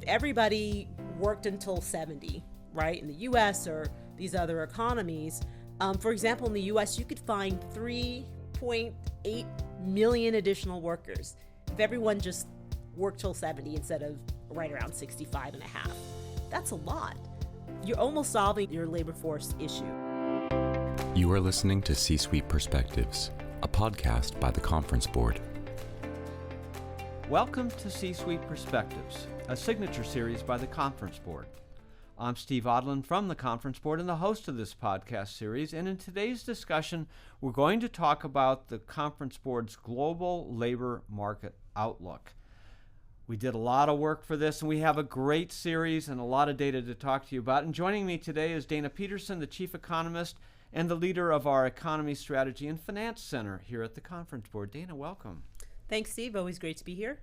everybody worked until 70, right? In the US or these other economies. For example, in the US, you could find 3.8 million additional workers if everyone just worked till 70 instead of right around 65 and a half. That's a lot. You're almost solving your labor force issue. You are listening to C-Suite Perspectives, a podcast by the Conference Board. Welcome to C-Suite Perspectives, a signature series by the Conference Board. I'm Steve Odland from the Conference Board and the host of this podcast series, and in today's discussion, we're going to talk about the Conference Board's global labor market outlook. We did a lot of work for this, and we have a great series and a lot of data to talk to you about. And joining me today is Dana Peterson, the Chief Economist and the leader of our Economies Strategy and Finance Center here at the Conference Board. Dana, welcome. Thanks, Steve. Always great to be here.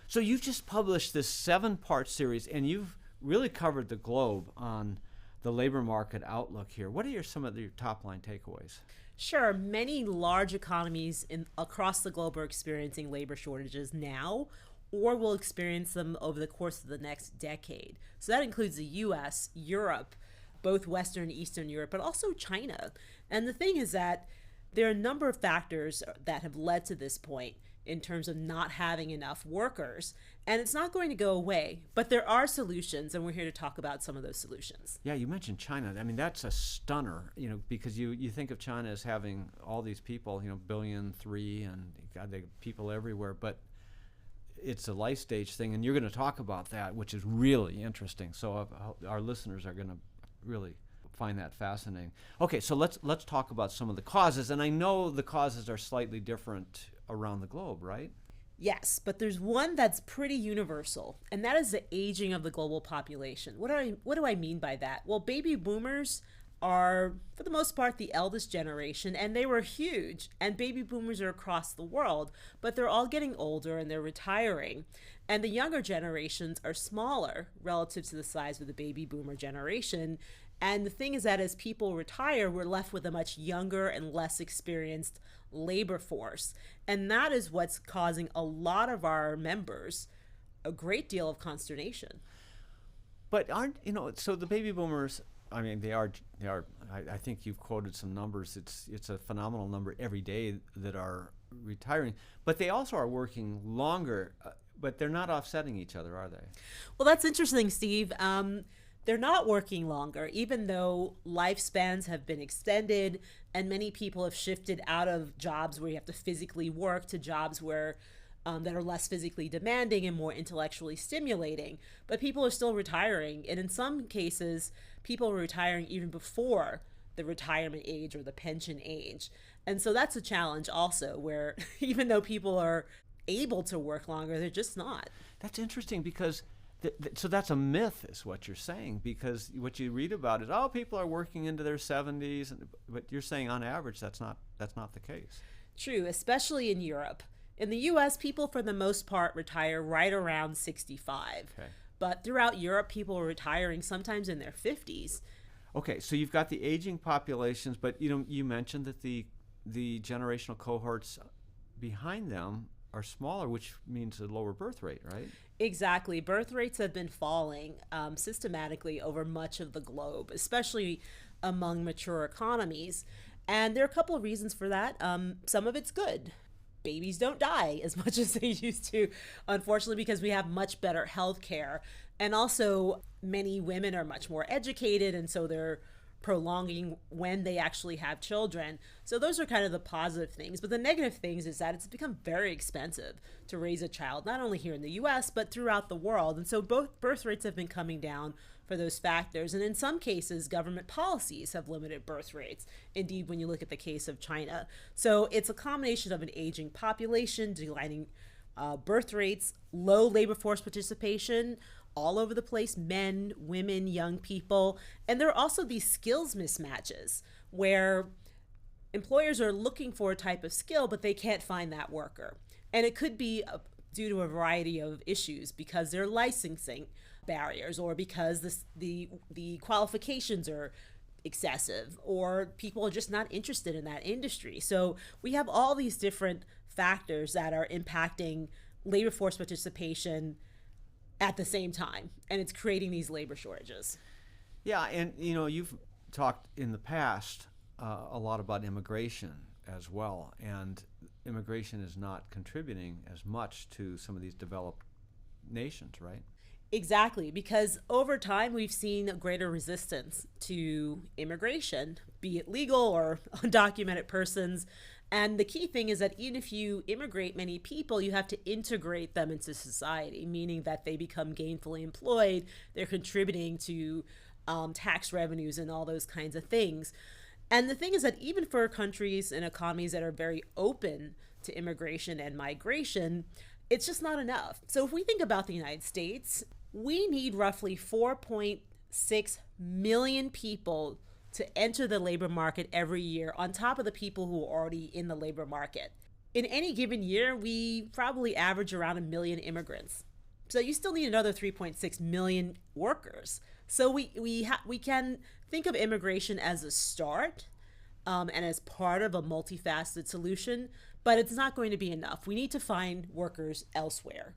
So you've just published this 7-part series, and you've really covered the globe on the labor market outlook here. What are some of your top-line takeaways? Sure. Many large economies across the globe are experiencing labor shortages now, or will experience them over the course of the next decade. So that includes the US, Europe, both Western and Eastern Europe, but also China. And the thing is that there are a number of factors that have led to this point in terms of not having enough workers, and it's not going to go away, but there are solutions, and we're here to talk about some of those solutions. Yeah, you mentioned China. I mean, that's a stunner, because you think of China as having all these people, 1.3 billion, and God, they people everywhere, but it's a life stage thing, and you're going to talk about that, which is really interesting. So our listeners are going to really find that fascinating. Okay, so let's talk about some of the causes, and I know the causes are slightly different around the globe, right? Yes, but there's one that's pretty universal, and that is the aging of the global population. What do I mean by that? Well, baby boomers are, for the most part, the eldest generation, and they were huge, and baby boomers are across the world, but they're all getting older and they're retiring, and the younger generations are smaller relative to the size of the baby boomer generation. And the thing is that as people retire, we're left with a much younger and less experienced labor force. And that is what's causing a lot of our members a great deal of consternation. But so the baby boomers, I mean, they are. I think you've quoted some numbers. It's a phenomenal number every day that are retiring. But they also are working longer, but they're not offsetting each other, are they? Well, that's interesting, Steve. They're not working longer, even though lifespans have been extended and many people have shifted out of jobs where you have to physically work to jobs where that are less physically demanding and more intellectually stimulating. But people are still retiring, and in some cases, people are retiring even before the retirement age or the pension age. And so that's a challenge also, where even though people are able to work longer, they're just not. That's interesting because so that's a myth is what you're saying, because what you read about is, people are working into their 70s, but you're saying on average that's not the case. True, especially in Europe. In the US, people for the most part retire right around 65. Okay. But throughout Europe, people are retiring sometimes in their 50s. Okay, so you've got the aging populations, but you mentioned that the generational cohorts behind them are smaller, which means a lower birth rate, right? Exactly. Birth rates have been falling systematically over much of the globe, especially among mature economies. And there are a couple of reasons for that. Some of it's good. Babies don't die as much as they used to, unfortunately, because we have much better health care. And also, many women are much more educated, and so they're prolonging when they actually have children. So those are kind of the positive things. But the negative things is that it's become very expensive to raise a child, not only here in the US, but throughout the world. And so both birth rates have been coming down for those factors. And in some cases, government policies have limited birth rates. Indeed, when you look at the case of China. So it's a combination of an aging population, declining birth rates, low labor force participation, all over the place, men, women, young people. And there are also these skills mismatches where employers are looking for a type of skill, but they can't find that worker. And it could be due to a variety of issues, because there are licensing barriers, or because the qualifications are excessive, or people are just not interested in that industry. So we have all these different factors that are impacting labor force participation at the same time, and it's creating these labor shortages. Yeah, and you've talked in the past a lot about immigration as well, and immigration is not contributing as much to some of these developed nations, right? Exactly, because over time we've seen a greater resistance to immigration, be it legal or undocumented persons. And the key thing is that even if you immigrate many people, you have to integrate them into society, meaning that they become gainfully employed, they're contributing to tax revenues and all those kinds of things. And the thing is that even for countries and economies that are very open to immigration and migration, it's just not enough. So if we think about the United States, we need roughly 4.6 million people to enter the labor market every year on top of the people who are already in the labor market. In any given year, we probably average around 1 million immigrants. So you still need another 3.6 million workers. So we can think of immigration as a start and as part of a multifaceted solution, but it's not going to be enough. We need to find workers elsewhere.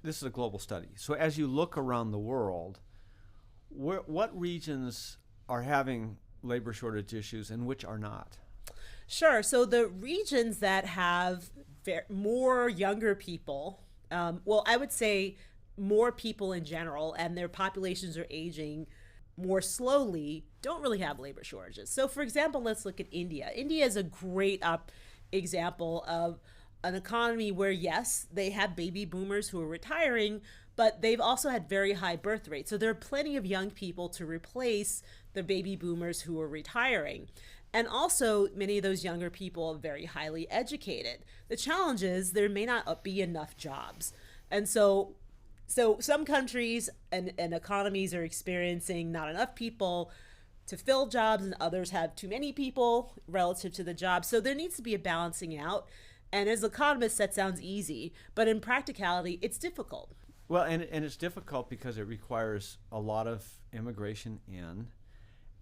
This is a global study. So as you look around the world, what regions are having labor shortage issues and which are not? Sure. So the regions that have more younger people, I would say more people in general, and their populations are aging more slowly, don't really have labor shortages. So for example, let's look at India. India is a great example of an economy where, yes, they have baby boomers who are retiring, but they've also had very high birth rates. So there are plenty of young people to replace the baby boomers who are retiring. And also, many of those younger people are very highly educated. The challenge is there may not be enough jobs. And so some countries and economies are experiencing not enough people to fill jobs, and others have too many people relative to the jobs. So there needs to be a balancing out. And as economists, that sounds easy, but in practicality, it's difficult. Well, and it's difficult because it requires a lot of immigration in,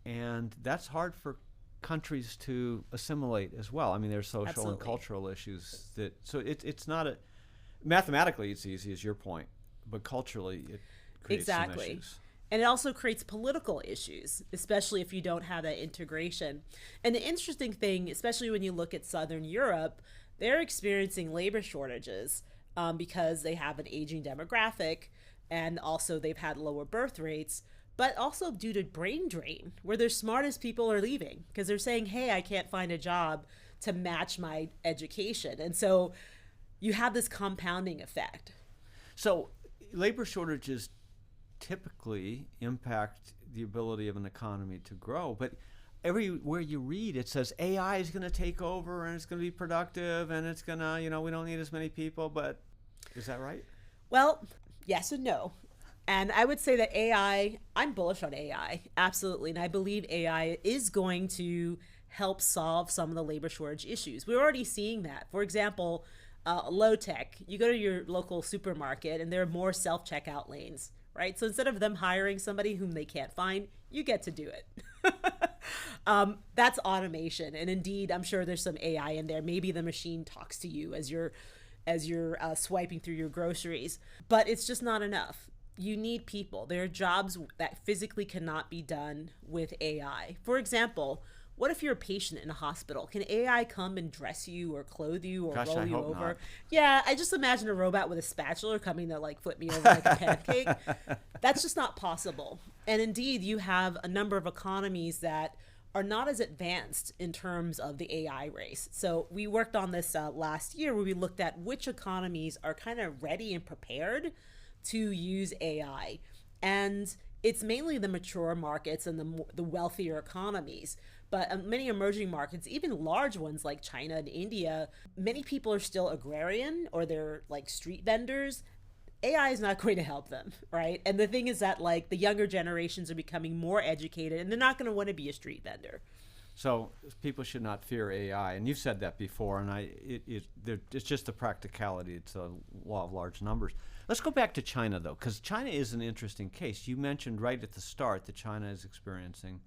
and that's hard for countries to assimilate as well. I mean, there's social Absolutely. and cultural issues so it's not mathematically it's easy, as your point, but culturally it creates some issues. And it also creates political issues, especially if you don't have that integration. And the interesting thing, especially when you look at Southern Europe, they're experiencing labor shortages because they have an aging demographic, and also they've had lower birth rates, but also due to brain drain, where their smartest people are leaving because they're saying, hey, I can't find a job to match my education. And so you have this compounding effect. So labor shortages typically impact the ability of an economy to grow, but everywhere you read, it says AI is going to take over and it's going to be productive and it's going to, we don't need as many people, but is that right? Well, yes and no. And I would say that AI, I'm bullish on AI, absolutely. And I believe AI is going to help solve some of the labor shortage issues. We're already seeing that. For example, low tech, you go to your local supermarket and there are more self-checkout lanes, right? So instead of them hiring somebody whom they can't find, you get to do it. That's automation. And indeed, I'm sure there's some AI in there. Maybe the machine talks to you as you're swiping through your groceries, but it's just not enough. You need people. There are jobs that physically cannot be done with AI. For example, what if you're a patient in a hospital? Can AI come and dress you or clothe you or roll you over? Not. Yeah, I just imagine a robot with a spatula coming to flip me over like a pancake. That's just not possible. And indeed, you have a number of economies that are not as advanced in terms of the AI race. So we worked on this last year where we looked at which economies are kind of ready and prepared to use AI. And it's mainly the mature markets and the wealthier economies. But many emerging markets, even large ones like China and India, many people are still agrarian or they're like street vendors. AI is not going to help them, right? And the thing is that the younger generations are becoming more educated and they're not going to want to be a street vendor. So people should not fear AI, and you've said that before, and it's just the practicality. It's a law of large numbers. Let's go back to China, though, because China is an interesting case. You mentioned right at the start that China is experiencing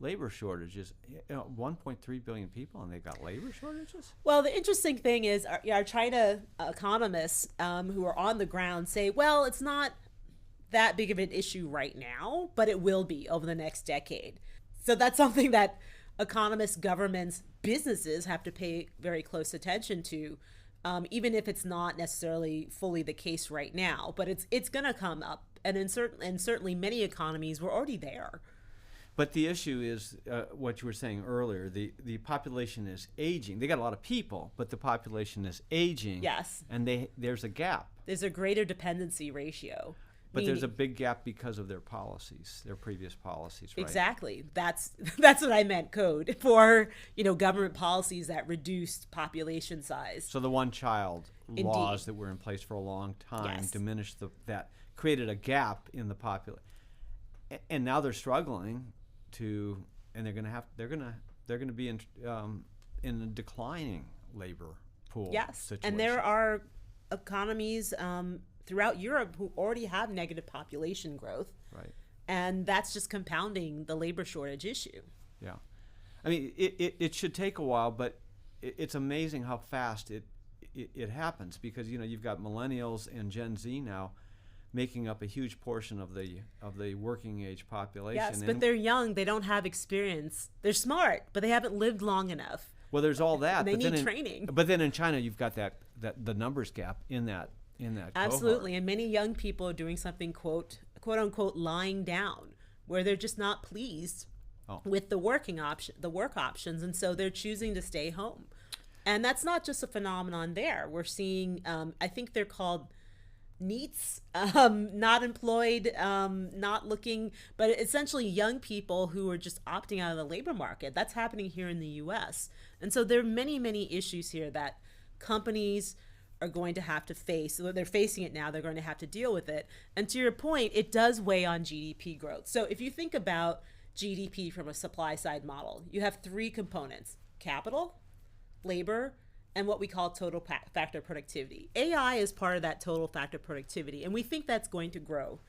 labor shortages. 1.3 billion people, and they've got labor shortages? Well, the interesting thing is our China economists who are on the ground say, well, it's not that big of an issue right now, but it will be over the next decade. So that's something that economists, governments, businesses have to pay very close attention to, even if it's not necessarily fully the case right now. But it's going to come up, and certainly many economies were already there. But the issue is what you were saying earlier. The population is aging. They got a lot of people, but the population is aging. Yes. And there's a gap. There's a greater dependency ratio. But there's a big gap because of their policies, their previous policies, right? Exactly. That's what I meant, code for, government policies that reduced population size. So the one-child Indeed. laws that were in place for a long time Yes. diminished that, created a gap in the population. And now they're struggling and they're going to be in a declining labor pool situation. And there are economies throughout Europe who already have negative population growth. Right. And that's just compounding the labor shortage issue. Yeah. I mean, it should take a while, but it's amazing how fast it happens, because, you've got millennials and Gen Z now making up a huge portion of the working age population. Yes, but they're young. They don't have experience. They're smart, but they haven't lived long enough. Well, there's all that. And they need training. But then in China, you've got the numbers gap in that Absolutely. cohort. And many young people are doing something, quote unquote, lying down, where they're just not pleased with the work options. And so they're choosing to stay home. And that's not just a phenomenon there. We're seeing, I think they're called NEETs, not employed, not looking, but essentially young people who are just opting out of the labor market. That's happening here in the US. And so there are many, many issues here that companies are going to have to face. So they're facing it now, they're going to have to deal with it. And to your point, it does weigh on GDP growth. So if you think about GDP from a supply side model, you have three components: capital, labor, and what we call total factor productivity. AI is part of that total factor productivity, and we think that's going to grow,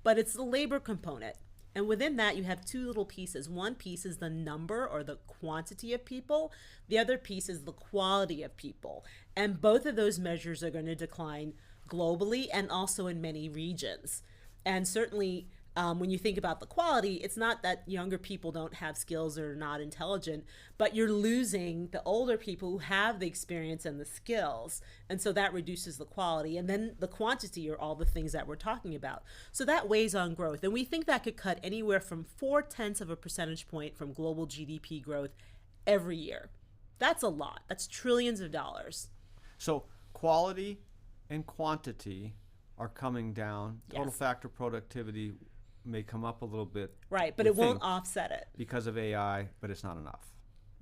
but it's the labor component. And within that, you have two little pieces. One piece is the number or the quantity of people. The other piece is the quality of people. And both of those measures are going to decline globally and also in many regions. And certainly, when you think about the quality, it's not that younger people don't have skills or are not intelligent, but you're losing the older people who have the experience and the skills. And so that reduces the quality. And then the quantity are all the things that we're talking about. So that weighs on growth. And we think that could cut anywhere from 0.4 of a percentage point from global GDP growth every year. That's a lot. That's trillions of dollars. So quality and quantity are coming down. Total Yes. factor productivity may come up a little bit. Right, but it won't offset it. Because of AI, but it's not enough.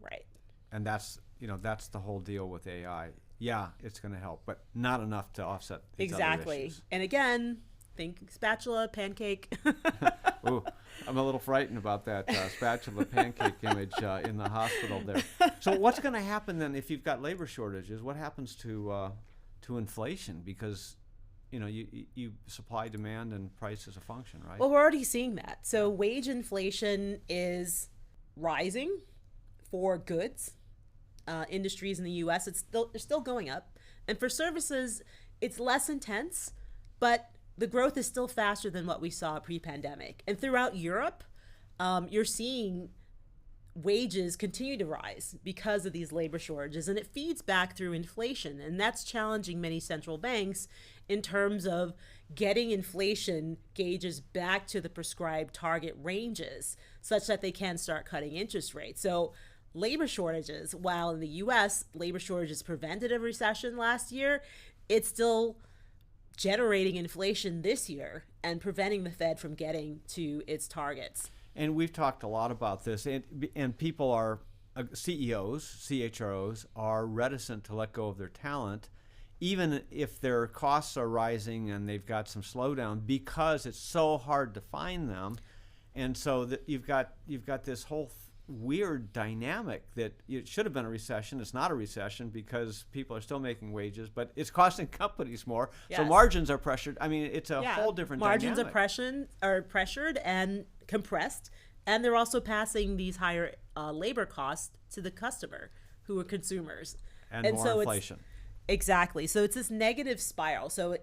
Right. And that's the whole deal with AI. Yeah, it's going to help, but not enough to offset these other Exactly. issues. And again, think spatula, pancake. Ooh, I'm a little frightened about that spatula pancake image in the hospital there. So what's going to happen then if you've got labor shortages? What happens to inflation? Because you supply, demand, and price is a function, right? Well, we're already seeing that. So wage inflation is rising for goods. Industries in the U.S., they're still going up. And for services, it's less intense, but the growth is still faster than what we saw pre-pandemic. And throughout Europe, you're seeing wages continue to rise because of these labor shortages, and it feeds back through inflation. And that's challenging many central banks in terms of getting inflation gauges back to the prescribed target ranges such that they can start cutting interest rates. So labor shortages, while in the US, labor shortages prevented a recession last year, it's still generating inflation this year and preventing the Fed from getting to its targets. And we've talked a lot about this, and people are, CEOs, CHROs, are reticent to let go of their talent, even if their costs are rising and they've got some slowdown, because it's so hard to find them. And so that you've got this whole weird dynamic that it should have been a recession. It's not a recession because people are still making wages, but it's costing companies more. Yes. So margins are pressured. I mean, it's a whole different margins dynamic. are pressured and compressed, and they're also passing these higher labor costs to the customer, who are consumers. And more so inflation. Exactly. So it's this negative spiral. So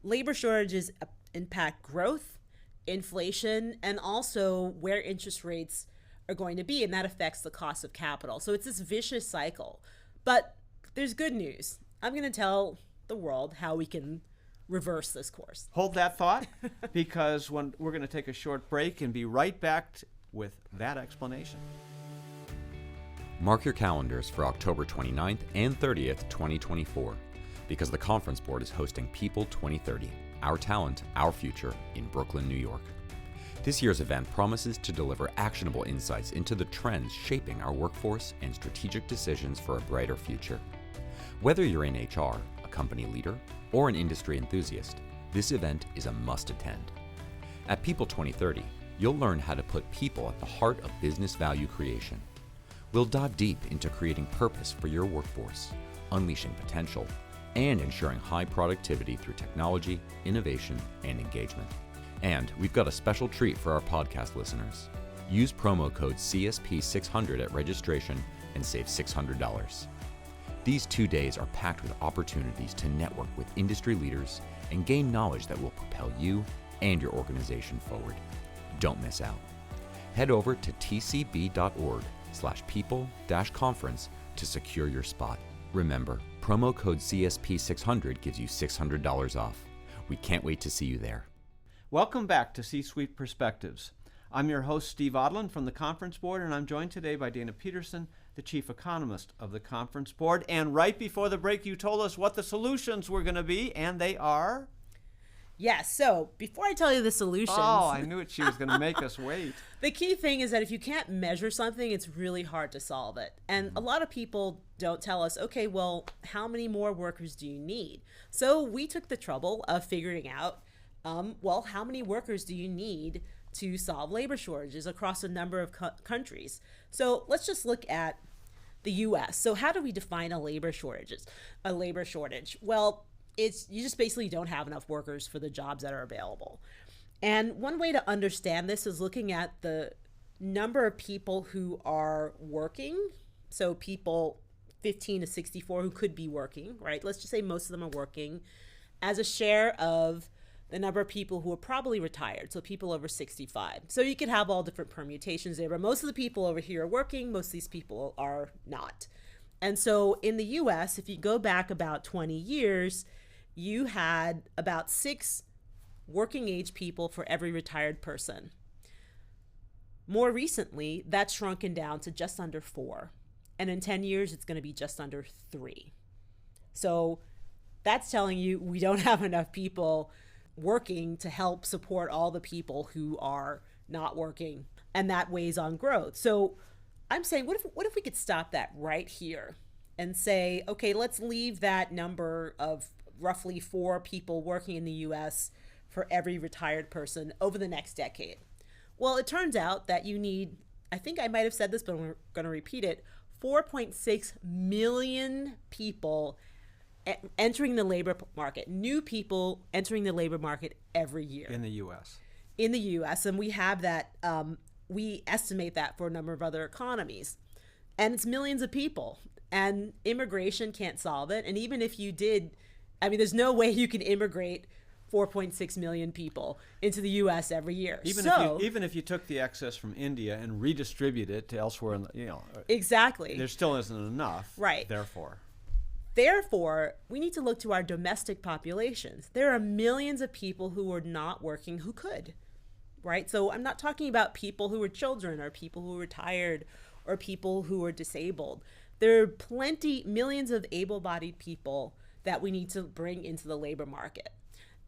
labor shortages impact growth, inflation, and also where interest rates are going to be, and that affects the cost of capital. So it's this vicious cycle. But there's good news. I'm going to tell the world how we can reverse this course. Hold that thought, because we're going to take a short break and be right back with that explanation. Mark your calendars for October 29th and 30th, 2024, because the Conference Board is hosting People 2030, Our Talent, Our Future, in Brooklyn, New York. This year's event promises to deliver actionable insights into the trends shaping our workforce and strategic decisions for a brighter future. Whether you're in HR, a company leader, or an industry enthusiast, this event is a must-attend. At People 2030, you'll learn how to put people at the heart of business value creation. We'll dive deep into creating purpose for your workforce, unleashing potential, and ensuring high productivity through technology, innovation, and engagement. And we've got a special treat for our podcast listeners. Use promo code CSP600 at registration and save $600. These 2 days are packed with opportunities to network with industry leaders and gain knowledge that will propel you and your organization forward. Don't miss out. Head over to tcb.org/people-conference to secure your spot. Remember, promo code CSP600 gives you $600 off. We can't wait to see you there. Welcome back to C-Suite Perspectives. I'm your host, Steve Odland from the Conference Board, and I'm joined today by Dana Peterson, the Chief Economist of the Conference Board. And right before the break, you told us what the solutions were going to be, and they are? Yes, so before I tell you the solutions... Oh, I knew it. She was going to make us wait. The key thing is that if you can't measure something, it's really hard to solve it. And a lot of people don't tell us, okay, well, how many more workers do you need? So we took the trouble of figuring out, well, how many workers do you need to solve labor shortages across a number of countries? So let's just look at the U.S. So how do we define a labor shortage? Well, you just basically don't have enough workers for the jobs that are available. And one way to understand this is looking at the number of people who are working. So people 15 to 64 who could be working, right? Let's just say most of them are working, as a share of the number of people who are probably retired, so people over 65. So you could have all different permutations there, but most of the people over here are working, most of these people are not. And so in the US, if you go back about 20 years, you had about 6 working age people for every retired person. More recently, that's shrunken down to just under 4. And in 10 years, it's going to be just under 3. So that's telling you we don't have enough people working to help support all the people who are not working, and that weighs on growth. So I'm saying, what if we could stop that right here and say, okay, let's leave that number of roughly 4 people working in the US for every retired person over the next decade. Well, it turns out that you need, I think I might have said this, but I'm going to repeat it, 4.6 million people entering the labor market, new people entering the labor market every year. In the U.S. In the U.S., and we have that, we estimate that for a number of other economies. And it's millions of people. And immigration can't solve it. And even if you did, I mean, there's no way you can immigrate 4.6 million people into the U.S. every year. Even if you took the excess from India and redistribute it to elsewhere, exactly, there still isn't enough. Right. Therefore, we need to look to our domestic populations. There are millions of people who are not working who could, right? So I'm not talking about people who are children or people who are retired or people who are disabled. There are millions of able-bodied people that we need to bring into the labor market.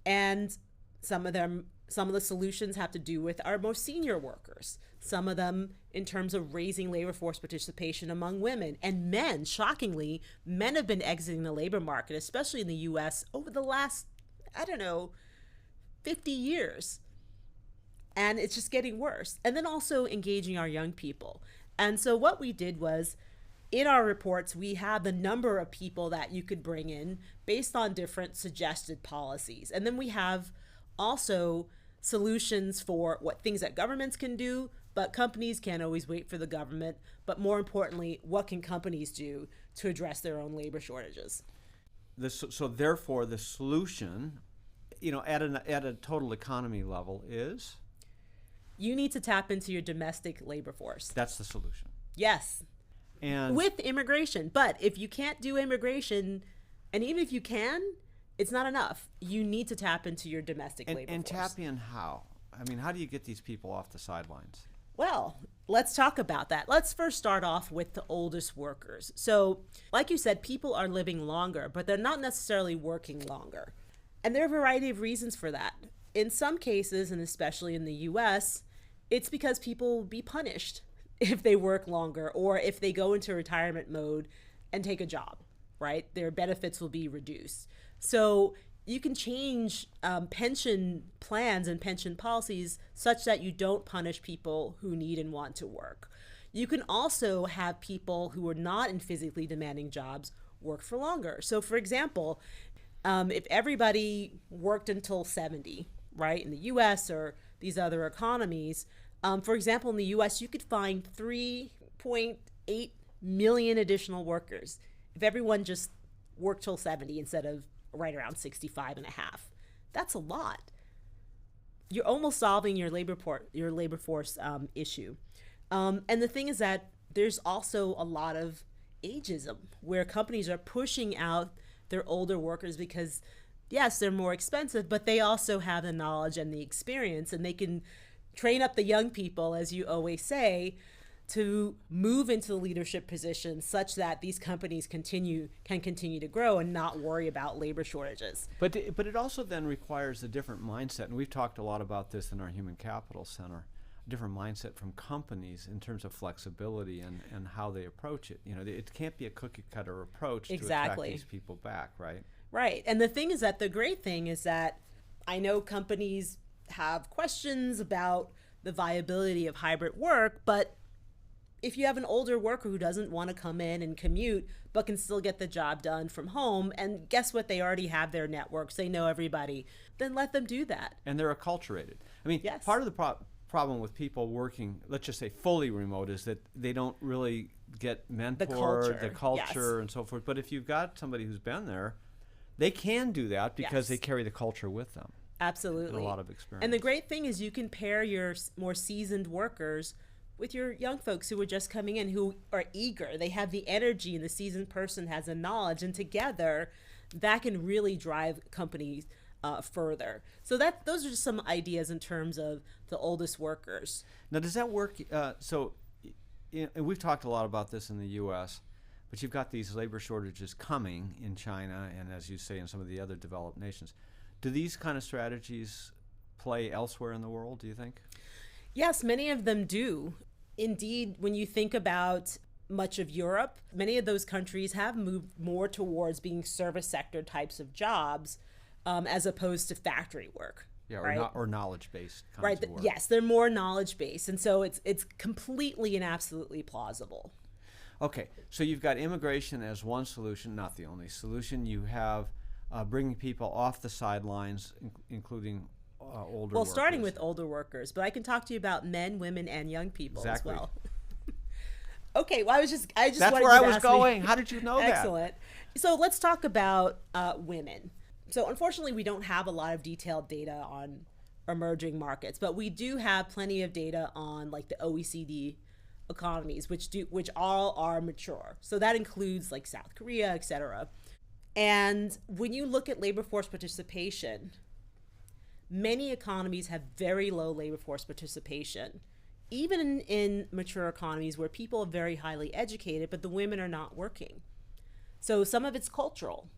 And some of the solutions have to do with our most senior workers. Some of them in terms of raising labor force participation among women and men. Shockingly, men have been exiting the labor market, especially in the U.S., over the last, 50 years. And it's just getting worse. And then also engaging our young people. And so what we did was, in our reports, we have the number of people that you could bring in based on different suggested policies. And then we have also solutions for what things that governments can do, but companies can't always wait for the government. But more importantly, what can companies do to address their own labor shortages? So therefore, the solution at a total economy level is? You need to tap into your domestic labor force. That's the solution. Yes. And with immigration. But if you can't do immigration, and even if you can, it's not enough. You need to tap into your domestic labor and force. tap in how? I mean, how do you get these people off the sidelines? Well, let's talk about that. Let's first start off with the oldest workers. So, like you said, people are living longer, but they're not necessarily working longer. And there are a variety of reasons for that. In some cases, and especially in the US, it's because people will be punished if they work longer or if they go into retirement mode and take a job, right? Their benefits will be reduced. So you can change pension plans and pension policies such that you don't punish people who need and want to work. You can also have people who are not in physically demanding jobs work for longer. So for example, if everybody worked until 70, right, in the US or these other economies, for example, in the US, you could find 3.8 million additional workers if everyone just worked till 70 instead of right around 65 and a half. That's a lot. You're almost solving your labor force issue. And the thing is that there's also a lot of ageism where companies are pushing out their older workers because, yes, they're more expensive, but they also have the knowledge and the experience, and they can train up the young people, as you always say, to move into leadership positions such that these companies can continue to grow and not worry about labor shortages. But it also then requires a different mindset, and we've talked a lot about this in our Human Capital Center, a different mindset from companies in terms of flexibility and how they approach it. It can't be a cookie-cutter approach to attract these people back, right? Right, and the thing is that the great thing is that I know companies have questions about the viability of hybrid work, but if you have an older worker who doesn't want to come in and commute but can still get the job done from home, and guess what, they already have their networks, they know everybody, then let them do that. And they're acculturated. I mean, yes. Part of the problem with people working, let's just say fully remote, is that they don't really get mentored, the culture yes. and so forth. But if you've got somebody who's been there, they can do that because they carry the culture with them. Absolutely. And a lot of experience. And the great thing is you can pair your more seasoned workers with your young folks who are just coming in, who are eager. They have the energy, and the seasoned person has the knowledge, and together that can really drive companies further. So those are just some ideas in terms of the oldest workers. Now, does that work? And we've talked a lot about this in the U.S., but you've got these labor shortages coming in China and, as you say, in some of the other developed nations. Do these kind of strategies play elsewhere in the world, do you think? Yes, many of them do. Indeed, when you think about much of Europe, many of those countries have moved more towards being service sector types of jobs as opposed to factory work. Yeah, right? or knowledge-based kinds right. of work. Yes, they're more knowledge-based, and so it's completely and absolutely plausible. Okay, so you've got immigration as one solution, not the only solution. You have bringing people off the sidelines, including older workers. Starting with older workers, but I can talk to you about men, women, and young people as well. Okay, well, I just That's wanted where you I to was ask going. me. How did you know that? Excellent. So let's talk about women. So unfortunately, we don't have a lot of detailed data on emerging markets, but we do have plenty of data on like the OECD economies, which all are mature. So that includes like South Korea, et cetera. And when you look at labor force participation, many economies have very low labor force participation, even in mature economies where people are very highly educated, but the women are not working. So some of it's cultural,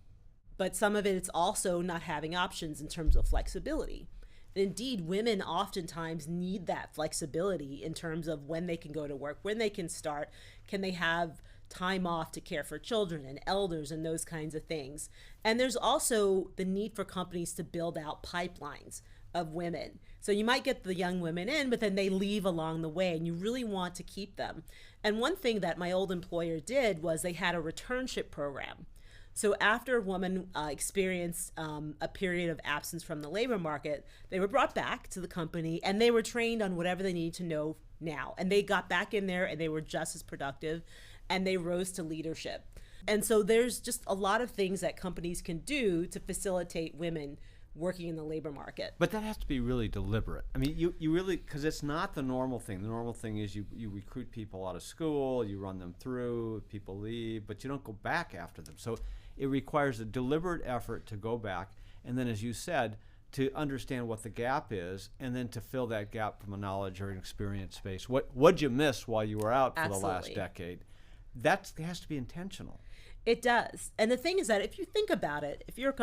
but some of it's also not having options in terms of flexibility. And indeed, women oftentimes need that flexibility in terms of when they can go to work, when they can start, can they have time off to care for children and elders and those kinds of things. And there's also the need for companies to build out pipelines of women. So you might get the young women in, but then they leave along the way, and you really want to keep them. And one thing that my old employer did was they had a returnship program. So after a woman experienced a period of absence from the labor market, they were brought back to the company, and they were trained on whatever they needed to know now. And they got back in there, and they were just as productive, and they rose to leadership. And so there's just a lot of things that companies can do to facilitate women working in the labor market. But that has to be really deliberate. I mean, you really, because it's not the normal thing. The normal thing is you recruit people out of school, you run them through, people leave, but you don't go back after them. So it requires a deliberate effort to go back, and then, as you said, to understand what the gap is, and then to fill that gap from a knowledge or an experience space. What'd you miss while you were out for the last decade? That has to be intentional. It does. And the thing is that if you think about it, if you're,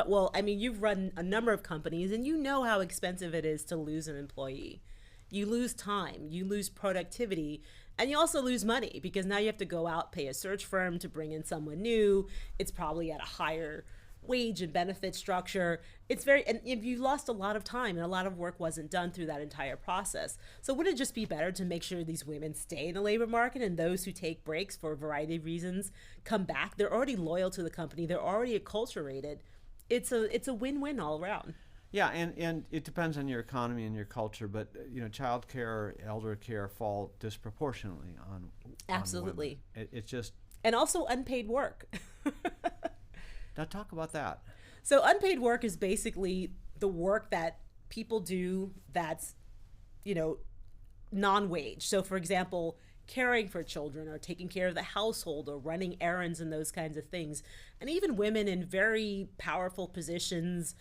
you've run a number of companies and you know how expensive it is to lose an employee. You lose time, you lose productivity, and you also lose money because now you have to go out, pay a search firm to bring in someone new. It's probably at a higher wage and benefit structure. And if you lost a lot of time and a lot of work wasn't done through that entire process. So wouldn't it just be better to make sure these women stay in the labor market, and those who take breaks for a variety of reasons come back? They're already loyal to the company. They're already acculturated. It's a win-win all around. Yeah, and it depends on your economy and your culture, but child care, elder care fall disproportionately on Absolutely. On it's just, and also unpaid work. Now talk about that. So unpaid work is basically the work that people do that's, non-wage. So for example, caring for children or taking care of the household or running errands and those kinds of things. And even women in very powerful positions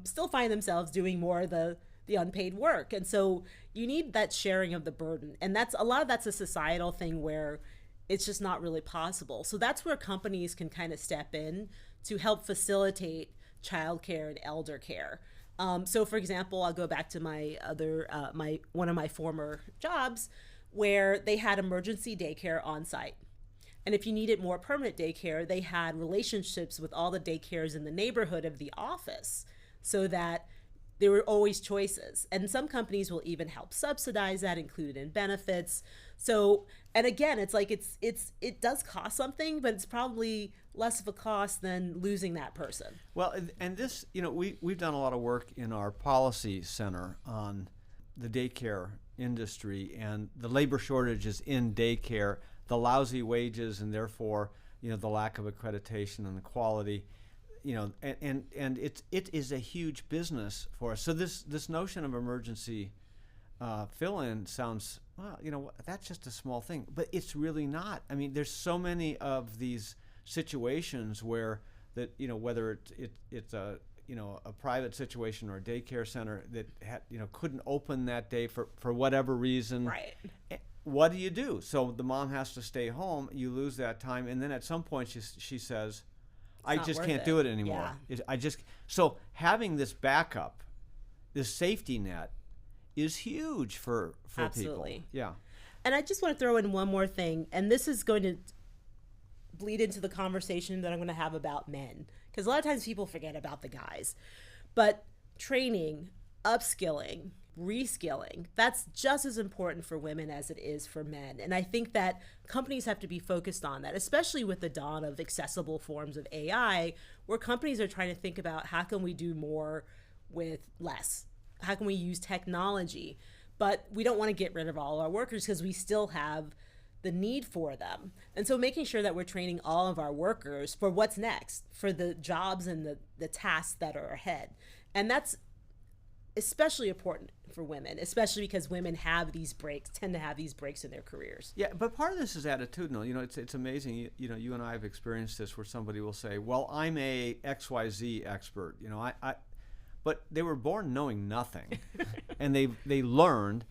still find themselves doing more of the unpaid work. And so you need that sharing of the burden. And that's a societal thing where it's just not really possible. So that's where companies can kind of step in to help facilitate childcare and elder care. So for example, I'll go back to my one of my former jobs where they had emergency daycare on site. And if you needed more permanent daycare, they had relationships with all the daycares in the neighborhood of the office so that there were always choices. And some companies will even help subsidize that, included in benefits. So, and again, it's like it does cost something, but it's probably less of a cost than losing that person. Well, and this, we've done a lot of work in our policy center on the daycare industry and the labor shortages in daycare, the lousy wages, and therefore, the lack of accreditation and the quality. And it is a huge business for us. So this notion of emergency fill-in sounds, well, that's just a small thing, but it's really not. I mean, there's so many of these situations where that, whether it's a private situation or a daycare center that couldn't open that day for whatever reason. Right. What do you do? So the mom has to stay home. You lose that time, and then at some point she says, I just can't do it anymore. Yeah. So having this backup, this safety net, is huge for Absolutely. people. Yeah. And I just want to throw in one more thing, and this is going to bleed into the conversation that I'm going to have about men, because a lot of times people forget about the guys. But training, upskilling, reskilling, that's just as important for women as it is for men. And I think that companies have to be focused on that, especially with the dawn of accessible forms of AI, where companies are trying to think about how can we do more with less? How can we use technology? But we don't want to get rid of all our workers because we still have the need for them. And so making sure that we're training all of our workers for what's next, for the jobs and the tasks that are ahead. And that's especially important for women, especially because women tend to have these breaks in their careers. Yeah, but part of this is attitudinal. It's amazing. You and I have experienced this where somebody will say, well, I'm a XYZ expert. But they were born knowing nothing, and they learned.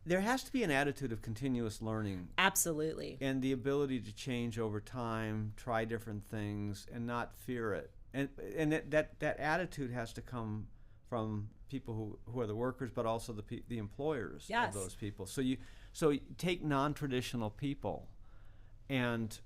There has to be an attitude of continuous learning. Absolutely. And the ability to change over time, try different things, and not fear it. And that attitude has to come from people who are the workers, but also the employers Yes. of those people. So you take non-traditional people, and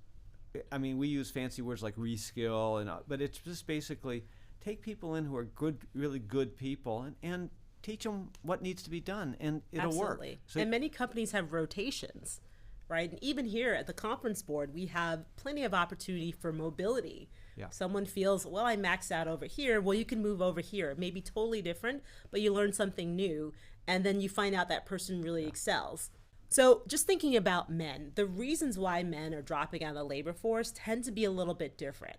I mean we use fancy words like reskill, but it's just basically take people in who are good, really good people, and teach them what needs to be done, and it'll Absolutely. work. So, and many companies have rotations, right? And even here at the conference board, we have plenty of opportunity for mobility. Yeah. Someone feels, well, I maxed out over here. Well, you can move over here. It may be totally different, but you learn something new, and then you find out that person really excels. So just thinking about men, the reasons why men are dropping out of the labor force tend to be a little bit different.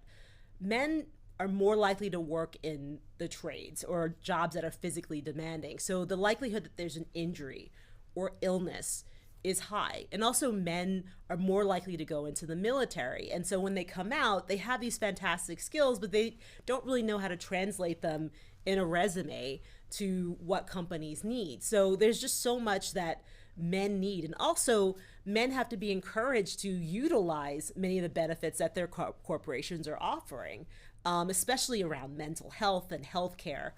Men are more likely to work in the trades or jobs that are physically demanding. So the likelihood that there's an injury or illness is high. And also men are more likely to go into the military. And so when they come out, they have these fantastic skills, but they don't really know how to translate them in a resume to what companies need. So there's just so much that men need. And also men have to be encouraged to utilize many of the benefits that their corporations are offering, especially around mental health and healthcare.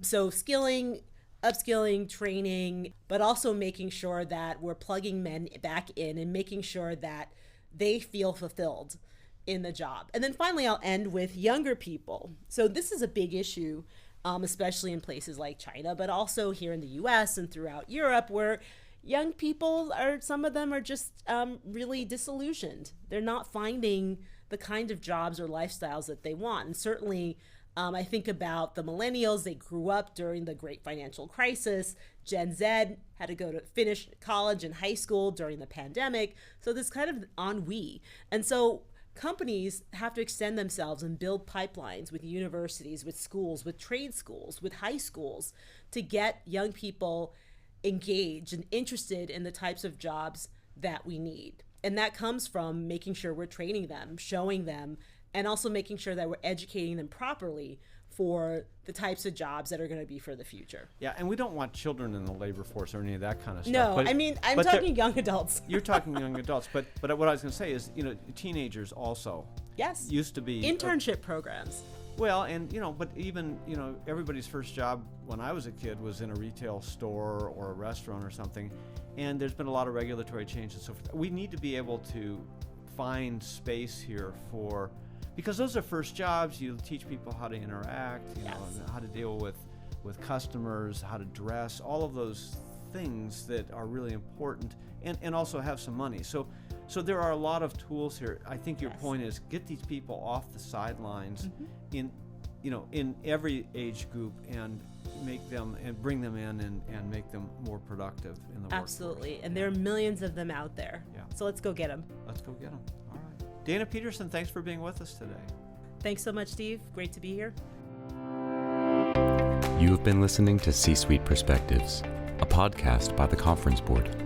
So skilling, upskilling, training, but also making sure that we're plugging men back in and making sure that they feel fulfilled in the job. And then finally, I'll end with younger people. So this is a big issue, especially in places like China, but also here in the US and throughout Europe, where young people some of them are just really disillusioned. They're not finding the kind of jobs or lifestyles that they want. And certainly, I think about the millennials. They grew up during the great financial crisis. Gen Z had to go to finish college and high school during the pandemic. So this kind of ennui. And so companies have to extend themselves and build pipelines with universities, with schools, with trade schools, with high schools to get young people engaged and interested in the types of jobs that we need. And that comes from making sure we're training them, showing them, and also making sure that we're educating them properly for the types of jobs that are going to be for the future. Yeah, and we don't want children in the labor force or any of that kind of stuff. No, I mean, I'm talking young adults. You're talking young adults, but what I was going to say is, teenagers also. Yes. Used to be internship programs. Well, and but even everybody's first job when I was a kid was in a retail store or a restaurant or something, and there's been a lot of regulatory change and so forth. We need to be able to find space here because those are first jobs. You teach people how to interact, Yes. How to deal with customers, how to dress, all of those things that are really important, and also have some money. So there are a lot of tools here. I think your Yes. point is get these people off the sidelines Mm-hmm. in every age group and make them and bring them in and make them more productive in the workforce. Absolutely. And there are millions of them out there. Yeah. So let's go get them. Let's go get them. All right. Dana Peterson, thanks for being with us today. Thanks so much, Steve. Great to be here. You have been listening to C-Suite Perspectives, a podcast by the Conference Board.